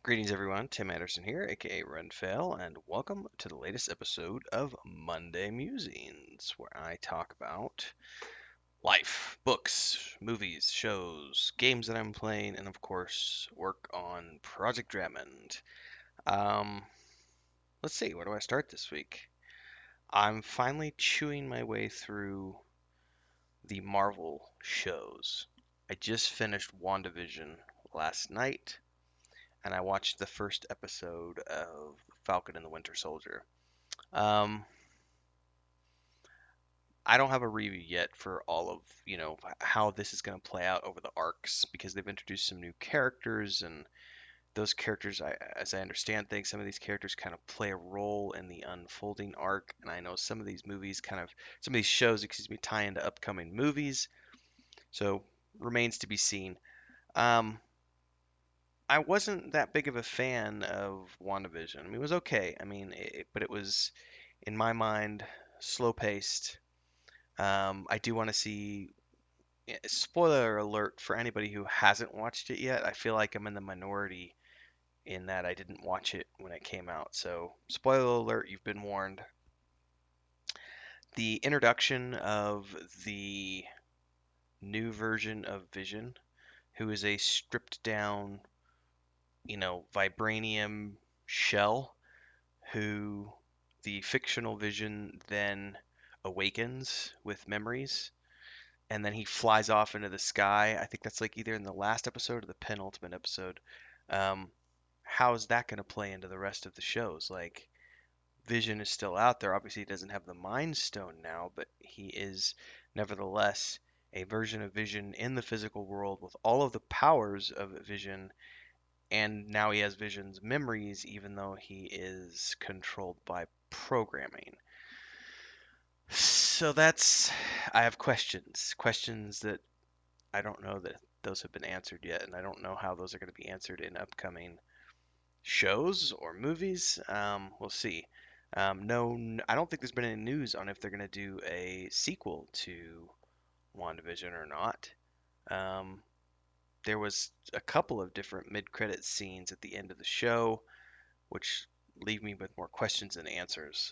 Greetings, everyone. Tim Anderson here, aka Renfail, and welcome to the latest episode of Monday Musings, where I talk about life, books, movies, shows, games that I'm playing, and of course, work on Project Dramond. Um, let's see, where do I start this week? I'm finally chewing my way through the Marvel shows. I just finished WandaVision last night and I watched the first episode of Falcon and the Winter Soldier. Um, I don't have a review yet for all of, how this is going to play out over the arcs because they've introduced some new characters and those characters, as I understand things, some of these characters kind of play a role in the unfolding arc, and I know some of these shows, tie into upcoming movies, so remains to be seen. Um, I wasn't that big of a fan of WandaVision. I mean, it was okay. But it was, in my mind, slow paced. I do want to see. Spoiler alert for anybody who hasn't watched it yet. I feel like I'm in the minority in that I didn't watch it when it came out. So, spoiler alert, you've been warned. The introduction of the new version of Vision, who is a stripped down, vibranium shell who the fictional Vision then awakens with memories, and then he flies off into the sky. I think that's like either in the last episode or the penultimate episode. Um, how is that going to play into the rest of the shows? Like, Vision is still out there. Obviously, he doesn't have the Mind Stone now, but he is nevertheless a version of Vision in the physical world with all of the powers of Vision, and now he has Vision's memories, even though he is controlled by programming. So I have questions that I don't know that those have been answered yet, and I don't know how those are going to be answered in upcoming shows or movies. We'll see. No, I don't think there's been any news on if they're going to do a sequel to WandaVision or not. Um, there was a couple of different mid-credit scenes at the end of the show which leave me with more questions than answers.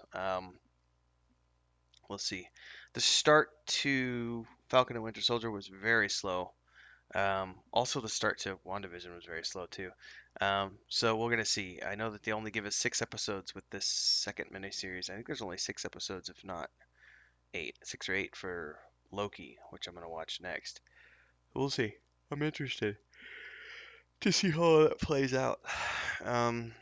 We'll see. The start to Falcon and Winter Soldier was very slow. Also, the start to WandaVision was very slow too. So we're gonna see. I know that they only give us 6 episodes with this second miniseries. I think there's only 6 episodes, if not eight, 6 or 8 for Loki, which I'm gonna watch next. We'll see. I'm interested to see how that plays out. Um,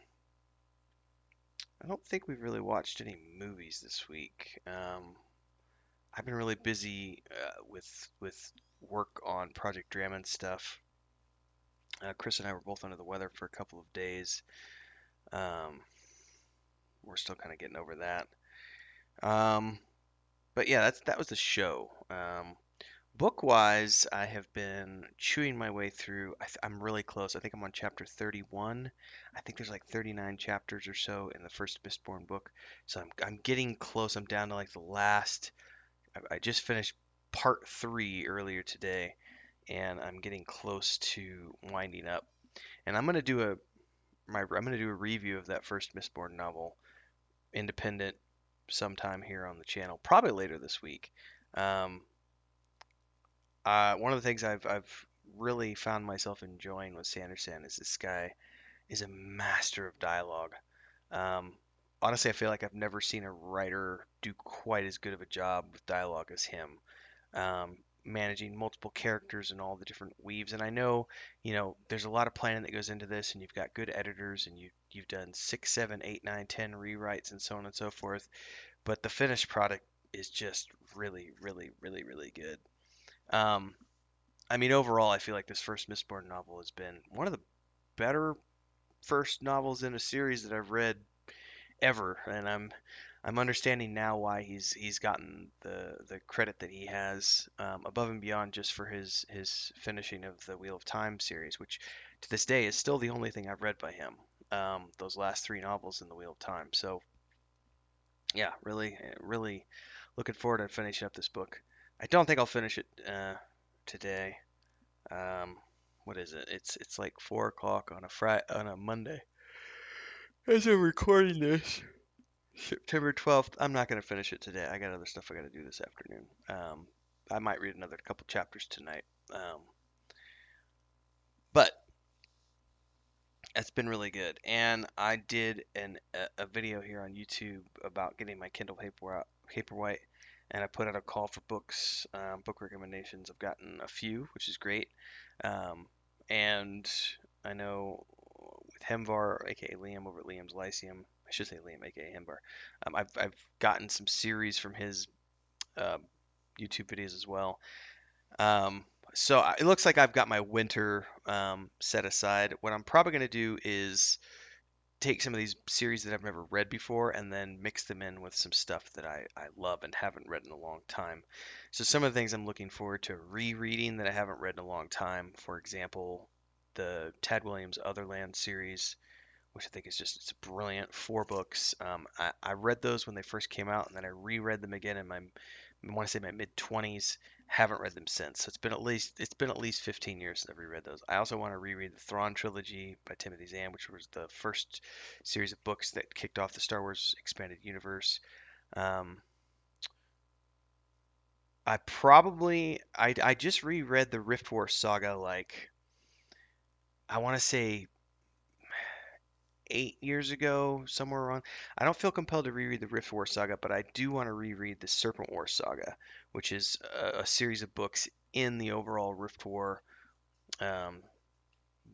I don't think we've really watched any movies this week. I've been really busy with work on Project Dramond stuff. Chris and I were both under the weather for a couple of days. Um, we're still kind of getting over that. Um, but yeah, that was the show. Book wise, I have been chewing my way through. I'm really close. I think I'm on chapter 31. I think there's like 39 chapters or so in the first Mistborn book. So I'm getting close. I'm down to like the last. I just finished part 3 earlier today, and I'm getting close to winding up. And I'm gonna do a review of that first Mistborn novel, independent, sometime here on the channel, probably later this week. Um, one of the things I've really found myself enjoying with Sanderson is this guy is a master of dialogue. Um, honestly, I feel like I've never seen a writer do quite as good of a job with dialogue as him. Managing multiple characters and all the different weaves. And I know, there's a lot of planning that goes into this, and you've got good editors, and you've done 6, 7, 8, 9, 10 rewrites and so on and so forth. But the finished product is just really, really, really, really good. Um, overall, I feel like this first Mistborn novel has been one of the better first novels in a series that I've read ever, and I'm understanding now why he's gotten the credit that he has, above and beyond just for his finishing of the Wheel of Time series, which to this day is still the only thing I've read by him. Those last 3 novels in the Wheel of Time. So yeah, really, really looking forward to finishing up this book. I don't think I'll finish it today. Um, what is it? It's like 4 o'clock on a on a Monday. As I'm recording this, September 12th. I'm not gonna finish it today. I got other stuff I gotta do this afternoon. I might read another couple chapters tonight. But it's been really good. And I did a video here on YouTube about getting my Kindle Paperwhite, and I put out a call for books, book recommendations. I've gotten a few, which is great. Um, and I know with Hemvar, aka Liam over at Liam's Lyceum, I should say Liam, aka Hemvar. I've gotten some series from his uh, YouTube videos as well. Um, it looks like I've got my winter set aside. What I'm probably going to do is take some of these series that I've never read before and then mix them in with some stuff that I love and haven't read in a long time. So some of the things I'm looking forward to rereading that I haven't read in a long time, for example, the Tad Williams Otherland series, which I think is just it's brilliant. 4 books. I read those when they first came out, and then I reread them again in my I want to say my mid 20s. Haven't read them since. So it's been at least 15 years since I've reread those. I also want to reread the Thrawn trilogy by Timothy Zahn, which was the first series of books that kicked off the Star Wars expanded universe. Um, I just reread the Rift War saga like I want to say 8 years ago, somewhere around. I don't feel compelled to reread the Rift War saga, but I do want to reread the Serpent War saga, which is a series of books in the overall Rift War um,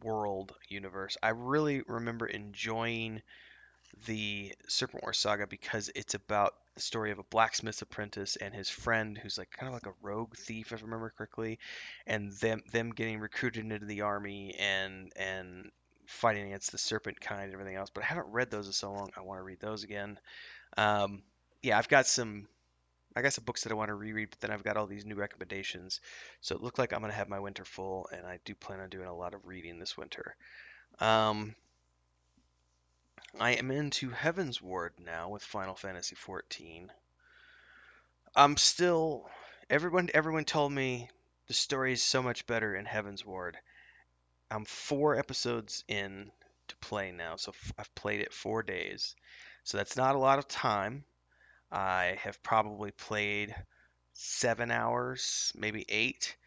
world universe. I really remember enjoying the Serpent War saga because it's about the story of a blacksmith's apprentice and his friend who's like kind of like a rogue thief, if I remember correctly, and them getting recruited into the army and fighting against the serpent kind and everything else. But I haven't read those in so long. I want to read those again. Um, yeah, I got some books that I want to reread, but then I've got all these new recommendations. So it looked like I'm gonna have my winter full, and I do plan on doing a lot of reading this winter. Um, I am into Heaven's Ward now with Final Fantasy XIV. I'm still everyone told me the story is so much better in Heaven's Ward. I'm 4 episodes in to play now, so I've played it 4 days. So that's not a lot of time. I have probably played 7 hours, maybe eight.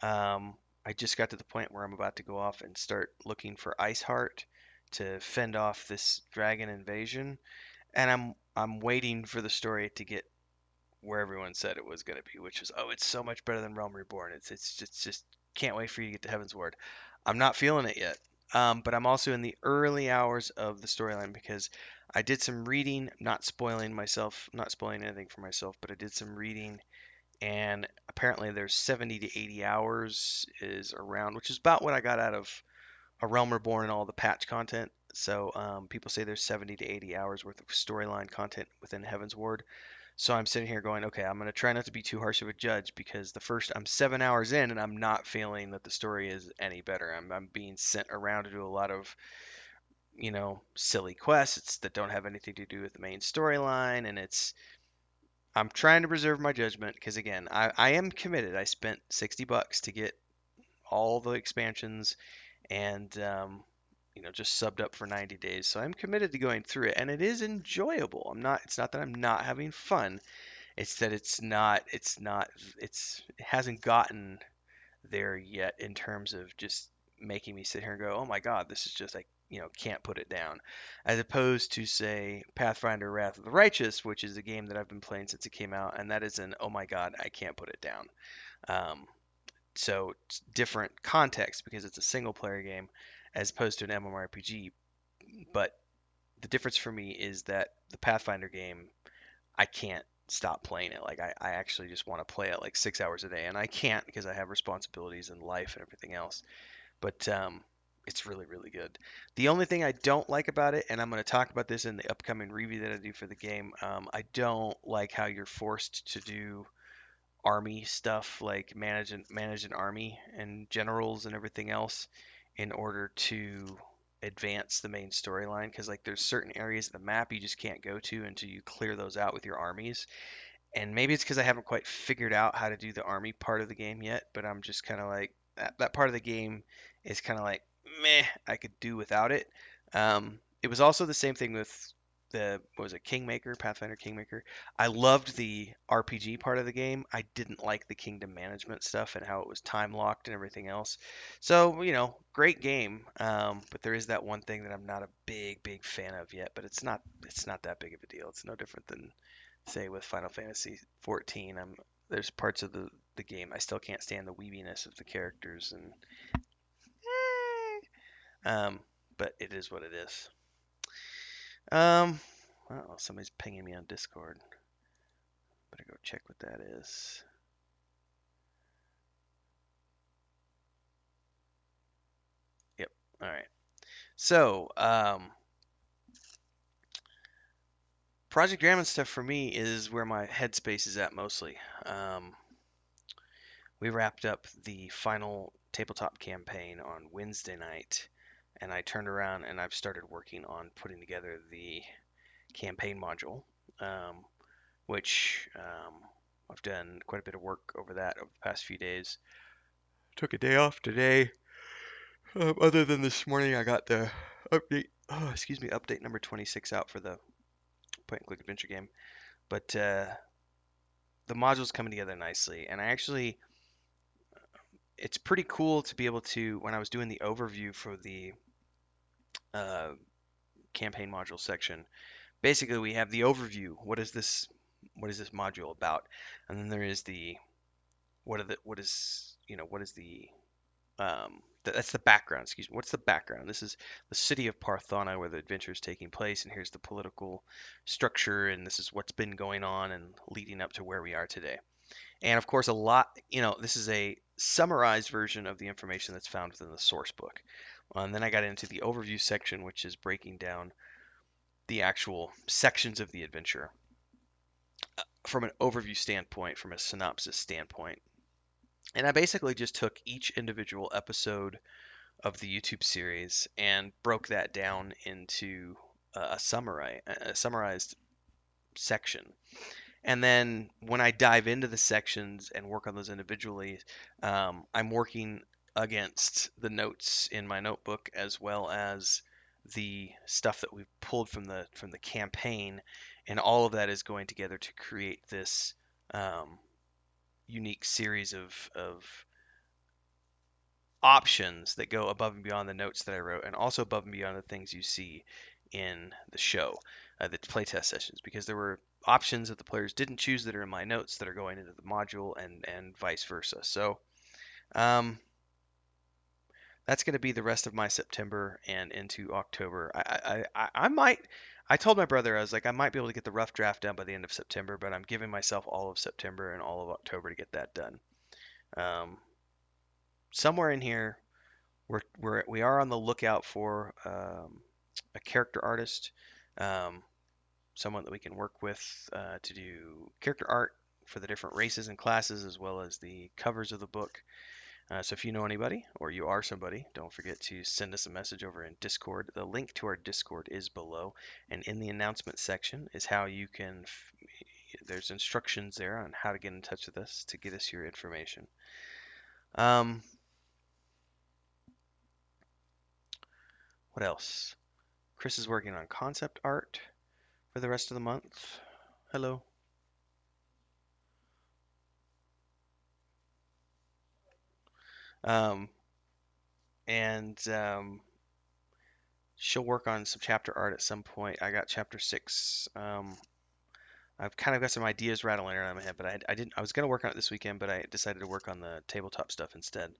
I just got to the point where I'm about to go off and start looking for Ice Heart to fend off this dragon invasion, and I'm waiting for the story to get where everyone said it was going to be, which is, oh, it's so much better than Realm Reborn. It's just can't wait for you to get to Heaven's Ward. I'm not feeling it yet, but I'm also in the early hours of the storyline because I did some reading, not spoiling myself, not spoiling anything for myself, but I did some reading, and apparently there's 70 to 80 hours is around, which is about what I got out of A Realm Reborn and all the patch content. So people say there's 70 to 80 hours worth of storyline content within Heaven's Ward. So I'm sitting here going, okay, I'm going to try not to be too harsh of a judge because I'm 7 hours in and I'm not feeling that the story is any better. I'm being sent around to do a lot of, silly quests that don't have anything to do with the main storyline. And I'm trying to preserve my judgment because, again, I am committed. I spent $60 to get all the expansions and, just subbed up for 90 days. So I'm committed to going through it and it is enjoyable. It's not that I'm not having fun. It's that it hasn't gotten there yet in terms of just making me sit here and go, oh my God, this is just like, can't put it down. As opposed to, say, Pathfinder Wrath of the Righteous, which is a game that I've been playing since it came out, and that is an, oh my God, I can't put it down. Um, so it's different context because it's a single player game as opposed to an MMORPG. But the difference for me is that the Pathfinder game I can't stop playing it. Like I actually just want to play it like 6 hours a day, and I can't because I have responsibilities and life and everything else. But it's really, really good. The only thing I don't like about it, and I'm going to talk about this in the upcoming review that I do for the game, I don't like how you're forced to do army stuff, like manage an army and generals and everything else in order to advance the main storyline because like there's certain areas of the map you just can't go to until you clear those out with your armies, and maybe it's because I haven't quite figured out how to do the army part of the game yet, but I'm just kind of like that part of the game is kind of like meh. I could do without it. It was also the same thing with the what was it, Kingmaker, Pathfinder Kingmaker. I loved the RPG part of the game. I didn't like the kingdom management stuff and how it was time locked and everything else. So, great game. But there is that one thing that I'm not a big fan of yet. But it's not that big of a deal. It's no different than say with Final Fantasy 14. There's parts of the game I still can't stand the weebiness of the characters and um, but it is what it is. Um, oh, somebody's pinging me on Discord. Better go check what that is. Yep. All right. So, Project Dramond stuff for me is where my headspace is at mostly. Um, we wrapped up the final tabletop campaign on Wednesday night, and I turned around and I've started working on putting together the campaign module, um, which I've done quite a bit of work over that over the past few days. Took a day off today. Other than this morning, I got the update number 26 out for the point and click adventure game. But the module's coming together nicely, and it's pretty cool to be able to, when I was doing the overview for the uh, campaign module section, basically we have the overview. What is this module about? And then there is the what is the that's the background. Excuse me. What's the background? This is the city of Parthana where the adventure is taking place, and here's the political structure, and this is what's been going on and leading up to where we are today. And of course, this is a summarized version of the information that's found within the source book. And then I got into the overview section, which is breaking down the actual sections of the adventure from an overview standpoint, from a synopsis standpoint. And I basically just took each individual episode of the YouTube series and broke that down into a summarized section. And then when I dive into the sections and work on those individually, I'm working against the notes in my notebook as well as the stuff that we've pulled from the campaign, and all of that is going together to create this unique series of options that go above and beyond the notes that I wrote, and also above and beyond the things you see in the show, the playtest sessions, because there were options that the players didn't choose that are in my notes that are going into the module, and vice versa. So um, that's going to be the rest of my September and into October. I might. I told my brother, I was like, I might be able to get the rough draft done by the end of September, but I'm giving myself all of September and all of October to get that done. Um, Somewhere in here, we are on the lookout for a character artist, um, someone that we can work with to do character art for the different races and classes, as well as the covers of the book. So if you know anybody or you are somebody, don't forget to send us a message over in Discord. The link to our Discord is below, and in the announcement section is how you can. There's instructions there on how to get in touch with us to get us your information. Um, what else? Chris is working on concept art for the rest of the month. Hello. Um, and she'll work on some chapter art at some point. I got chapter 6. I've kind of got some ideas rattling around in my head, but I didn't. I was gonna work on it this weekend, but I decided to work on the tabletop stuff instead.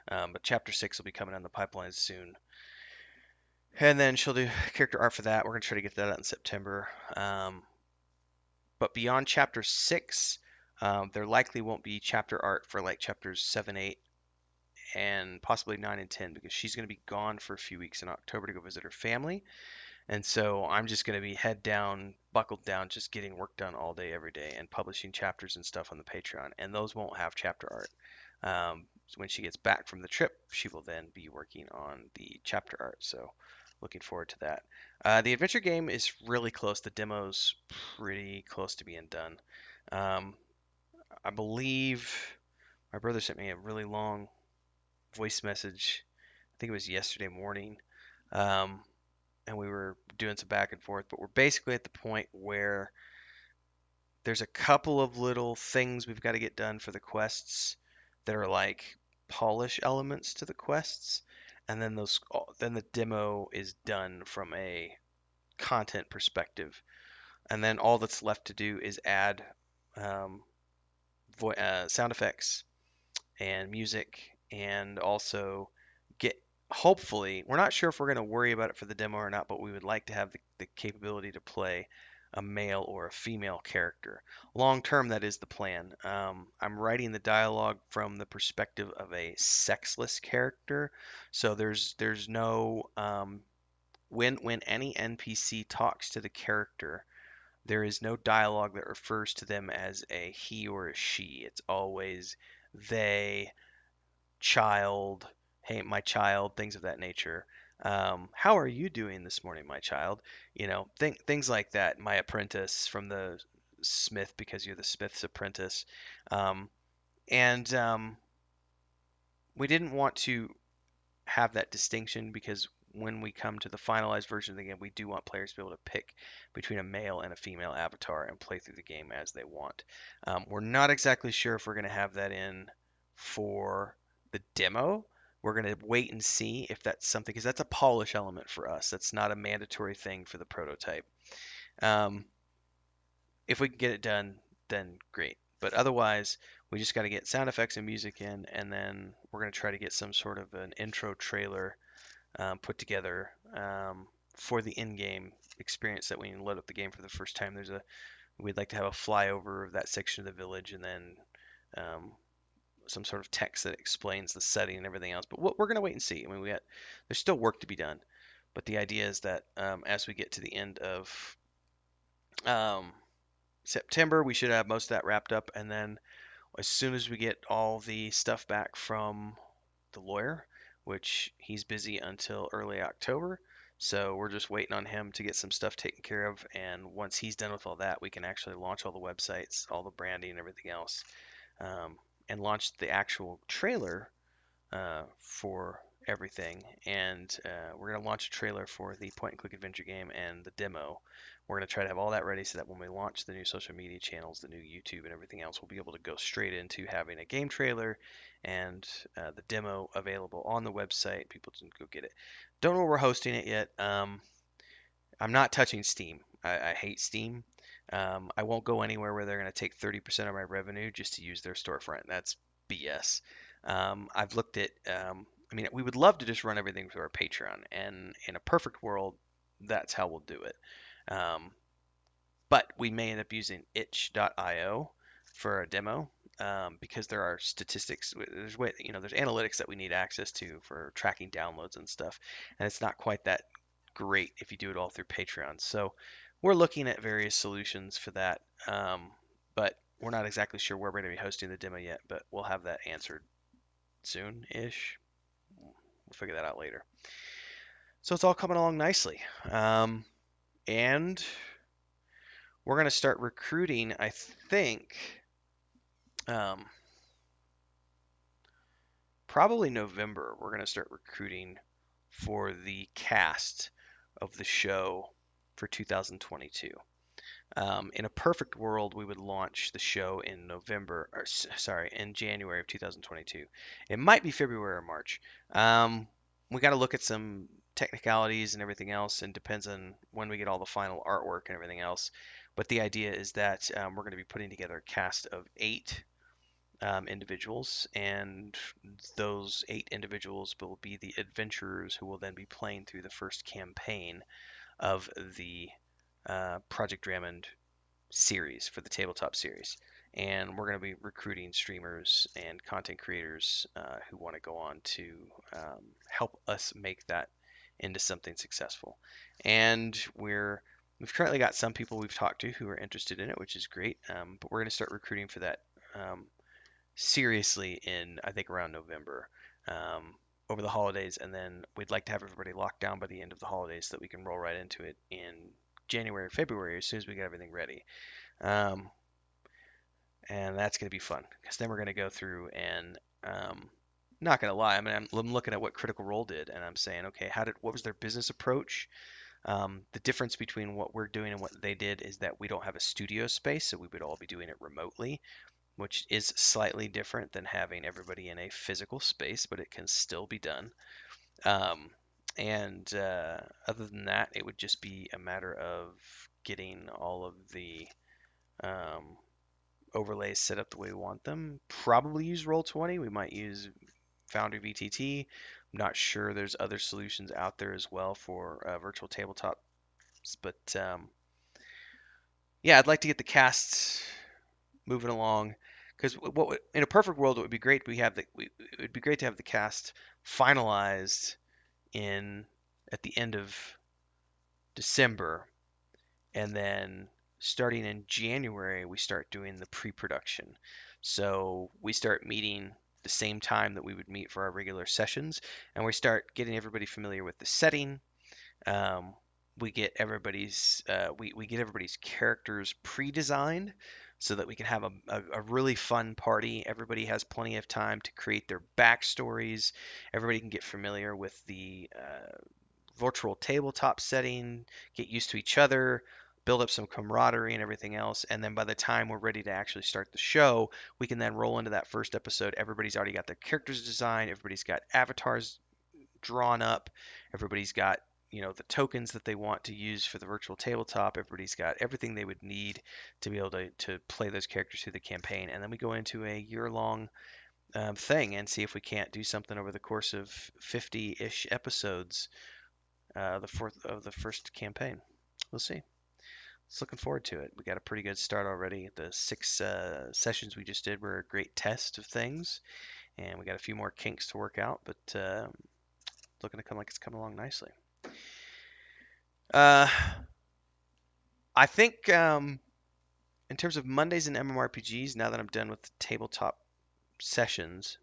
But chapter 6 will be coming down the pipeline soon, and then she'll do character art for that. We're gonna try to get that out in September. But beyond chapter 6, there likely won't be chapter art for like chapters 7, 8, and possibly 9 and 10, because she's going to be gone for a few weeks in October to go visit her family. And so I'm just going to be head down, buckled down, just getting work done all day, every day, and publishing chapters and stuff on the Patreon. And those won't have chapter art. So when she gets back from the trip, she will then be working on the chapter art. So looking forward to that. The adventure game is really close. The demo's pretty close to being done. I believe my brother sent me a really long voice message think it was yesterday morning, um, and we were doing some back and forth. But we're basically at the point where there's a couple of little things we've got to get done for the quests that are like polish elements to the quests, and then then the demo is done from a content perspective, and then all that's left to do is add um, sound effects and music, and also get, hopefully, we're not sure if we're going to worry about it for the demo or not, but we would like to have the capability to play a male or a female character. Long term, that is the plan. I'm writing the dialogue from the perspective of a sexless character, so there's no when any NPC talks to the character, there is no dialogue that refers to them as a he or a she. It's always they, child, hey, my child, things of that nature. How are you doing this morning, my child? Things like that. My apprentice from the smith, because you're the smith's apprentice. Um, and We didn't want to have that distinction because when we come to the finalized version of the game, we do want players to be able to pick between a male and a female avatar and play through the game as they want. We're not exactly sure if we're going to have that in for the demo. We're going to wait and see if that's something, because that's a polish element for us. That's not a mandatory thing for the prototype. Um, if we can get it done, then great. But otherwise, we just got to get sound effects and music in, and then we're going to try to get some sort of an intro trailer put together for the in-game experience that when you load up the game for the first time. We'd like to have a flyover of that section of the village, and then um, some sort of text that explains the setting and everything else. But we're going to wait and see. I mean, there's still work to be done, but the idea is that as we get to the end of um, September, we should have most of that wrapped up, and then as soon as we get all the stuff back from the lawyer, which he's busy until early October. So we're just waiting on him to get some stuff taken care of. And once he's done with all that, we can actually launch all the websites, all the branding, and everything else, um, and launch the actual trailer for everything. And we're going to launch a trailer for the point and click adventure game and the demo. We're going to try to have all that ready so that when we launch the new social media channels, the new YouTube, and everything else, we'll be able to go straight into having a game trailer and the demo available on the website. People can go get it. Don't know where we're hosting it yet. I'm not touching Steam. I hate Steam. I won't go anywhere where they're going to take 30% of my revenue just to use their storefront. That's BS. I've looked at, I mean, we would love to just run everything through our Patreon, and in a perfect world, that's how we'll do it. Um, but we may end up using itch.io for a demo because there are statistics. There's analytics that we need access to for tracking downloads and stuff, and it's not quite that great if you do it all through Patreon. So we're looking at various solutions for that, but we're not exactly sure where we're going to be hosting the demo yet. But we'll have that answered soon-ish. We'll figure that out later. So it's all coming along nicely, and we're going to start recruiting, I think, um, probably November. We're going to start recruiting for the cast of the show for 2022. In a perfect world, we would launch the show in in January of 2022. It might be February or March. We got to look at some technicalities and everything else, and depends on when we get all the final artwork and everything else. But the idea is that we're going to be putting together a cast of 8 individuals, and those 8 individuals will be the adventurers who will then be playing through the first campaign of the Project Dramond series for the tabletop series. And we're going to be recruiting streamers and content creators who want to go on to help us make that into something successful. And we've currently got some people we've talked to who are interested in it, which is great. But we're going to start recruiting for that seriously in, I think, around November. Over the holidays, and then we'd like to have everybody locked down by the end of the holidays so that we can roll right into it in January or February as soon as we get everything ready. And that's going to be fun because then we're going to go through and not gonna lie. I mean, I'm looking at what Critical Role did, and I'm saying, okay, what was their business approach? The difference between what we're doing and what they did is that we don't have a studio space, so we would all be doing it remotely, which is slightly different than having everybody in a physical space, but it can still be done. Um, and other than that, it would just be a matter of getting all of the um, overlays set up the way we want them. Probably use Roll20. We might use Foundry VTT. I'm not sure there's other solutions out there as well for virtual tabletops, but yeah, I'd like to get the cast moving along because in a perfect world it would be great. It would be great to have the cast finalized in at the end of December, and then starting in January we start doing the pre-production. So we start meeting the same time that we would meet for our regular sessions, and we start getting everybody familiar with the setting. Um, we get everybody's characters pre-designed so that we can have a really fun party. Everybody has plenty of time to create their backstories. Everybody can get familiar with the virtual tabletop setting, get used to each other, build up some camaraderie and everything else. And then by the time we're ready to actually start the show, we can then roll into that first episode. Everybody's already got their characters designed, everybody's got avatars drawn up, everybody's got the tokens that they want to use for the virtual tabletop. Everybody's got everything they would need to be able to play those characters through the campaign. And then we go into a year-long thing and see if we can't do something over the course of 50-ish episodes, the first campaign. We'll see. It's looking forward to it. We got a pretty good start already. The 6 sessions we just did were a great test of things, and we got a few more kinks to work out, but looking to come like it's coming along nicely. Uh, I think in terms of Mondays and MMORPGs, now that I'm done with the tabletop sessions,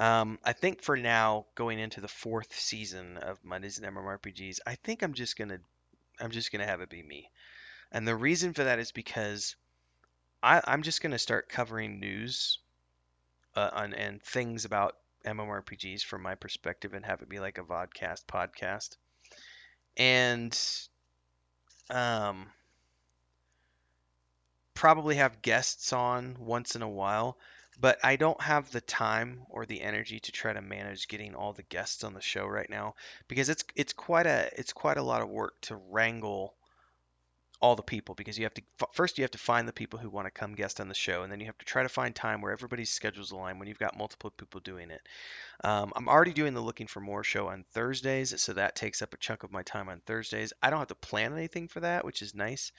I think for now, going into the 4th season of Mondays and MMORPGs, I think I'm just gonna have it be me. And the reason for that is because I'm just gonna start covering news and things about MMORPGs from my perspective and have it be like a vodcast podcast. And um, probably have guests on once in a while, but I don't have the time or the energy to try to manage getting all the guests on the show right now because it's quite a lot of work to wrangle all the people because first you have to find the people who want to come guest on the show, and then you have to try to find time where everybody's schedules align when you've got multiple people doing it. I'm already doing the Looking for More show on Thursdays, so that takes up a chunk of my time on Thursdays. I don't have to plan anything for that, which is nice.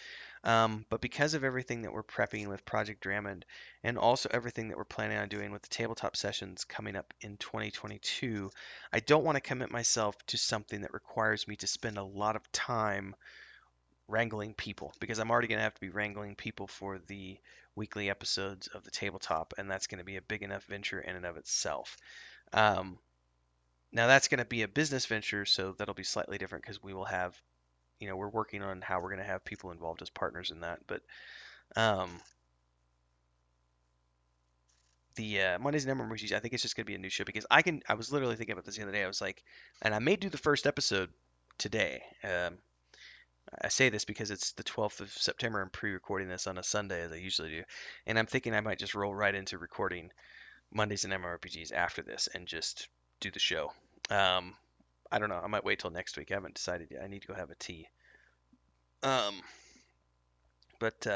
But because of everything that we're prepping with Project Dramond and also everything that we're planning on doing with the tabletop sessions coming up in 2022, I don't want to commit myself to something that requires me to spend a lot of time wrangling people because I'm already going to have to be wrangling people for the weekly episodes of the tabletop, and that's going to be a big enough venture in and of itself. Um, Now that's going to be a business venture, so that'll be slightly different because we will have, we're working on how we're going to have people involved as partners in that. But um, the Mondays and MMORPGs, I think it's just going to be a new show because I was literally thinking about this the other day. I was like, and I may do the first episode today. I say this because it's the 12th of September. I'm pre-recording this on a Sunday as I usually do, and I'm thinking I might just roll right into recording Mondays and MMORPGs after this and just do the show. Um, I don't know. I might wait till next week. I haven't decided yet. I need to go have a tea. Um, but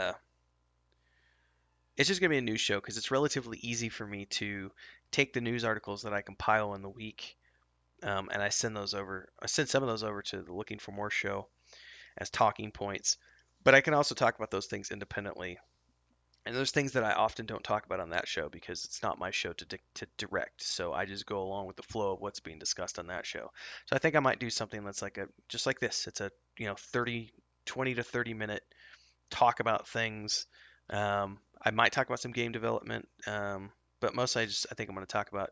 it's just gonna be a news show because it's relatively easy for me to take the news articles that I compile in the week, and I send those over. I send some of those over to the Looking for More show as talking points. But I can also talk about those things independently. And there's things that I often don't talk about on that show because it's not my show to direct. So I just go along with the flow of what's being discussed on that show. So I think I might do something that's like just like this. It's a 20 to 30 minute talk about things. I might talk about some game development, but mostly I think I'm going to talk about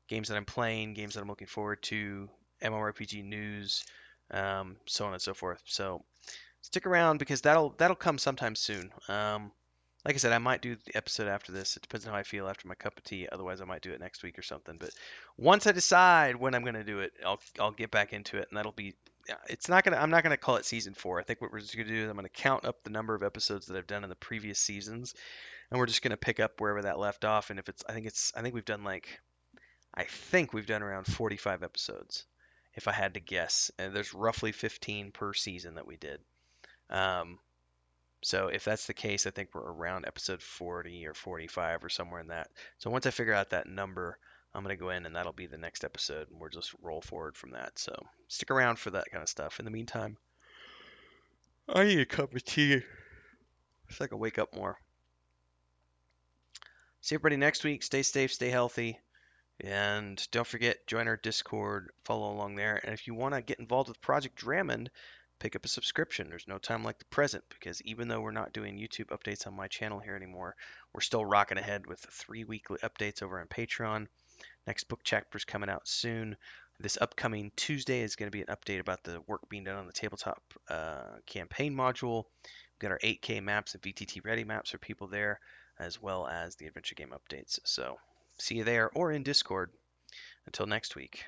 games that I'm playing, games that I'm looking forward to, MMORPG news, so on and so forth. So stick around because that'll come sometime soon. like I said, I might do the episode after this. It depends on how I feel after my cup of tea. Otherwise, I might do it next week or something. But once I decide when I'm gonna do it, I'll get back into it, and that'll be. Yeah, it's not gonna. I'm not gonna call it season 4. I think what we're just gonna do is I'm gonna count up the number of episodes that I've done in the previous seasons, and we're just gonna pick up wherever that left off. And if it's, I think we've done like, I think we've done around 45 episodes, if I had to guess. And there's roughly 15 per season that we did. Um, so if that's the case, I think we're around episode 40 or 45 or somewhere in that. So once I figure out that number, I'm going to go in and that'll be the next episode and we'll just roll forward from that. So stick around for that kind of stuff. In the meantime, I need a cup of tea so I can wake up more. See everybody next week. Stay safe, stay healthy. And don't forget, join our Discord, follow along there. And if you want to get involved with Project Dramond, pick up a subscription. There's no time like the present because even though we're not doing YouTube updates on my channel here anymore, we're still rocking ahead with 3 weekly updates over on Patreon. Next book chapter is coming out soon. This upcoming Tuesday is going to be an update about the work being done on the tabletop campaign module. We've got our 8K maps and VTT ready maps for people there, as well as the adventure game updates. So see you there or in Discord. Until next week.